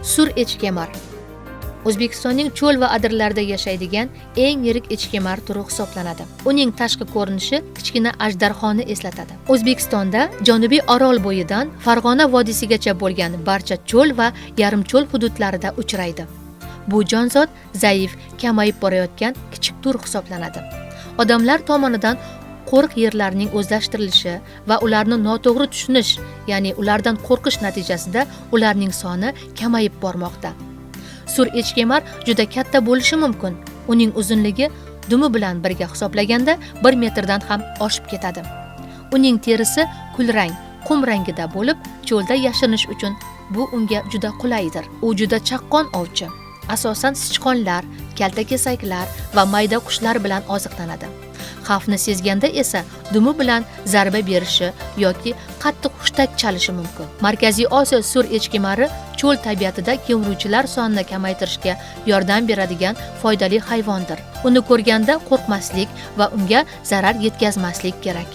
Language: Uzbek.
Sur echkemar. O'zbekistonning cho'l va adirlarda yashaydigan eng yirik echkemar turi hisoblanadi. Uning tashqi ko'rinishi kichkina ajdarhoni eslatadi. O'zbekistonda Janubiy Orol bo'yidan Farg'ona vodiysigacha bo'lgan barcha cho'l va yarim cho'l hududlarida uchraydi. Bu jonzot zaif, kamayib borayotgan kichik tur hisoblanadi. Odamlar tomonidan qo'riq yerlarning o'zlashtirilishi va ularni noto'g'ri tushunish, ya'ni ulardan qo'rqish natijasida ularning soni kamayib bormoqda. Sur echkemar juda katta bo'lishi mumkin. Uning uzunligi dumi bilan birga hisoblaganda 1 metrdan ham oshib ketadi. Uning terisi kulrang, qum rangida bo'lib, cho'lda yashinish uchun bu unga juda qulaydir. U juda chaqqon ovchi. Asosan sichqonlar, kaltakesaklar va mayda qushlar bilan oziqlanadi. Xavfni sezganda esa dumi bilan zarba berishi yoki qattiq hushtak chalishi mumkin. Markaziy Osiyo sur echkemari cho'l tabiatida kemiruvchilar sonini kamaytirishga yordam beradigan foydali hayvondir. Uni ko'rganda qo'rqmaslik va unga zarar yetkazmaslik kerak.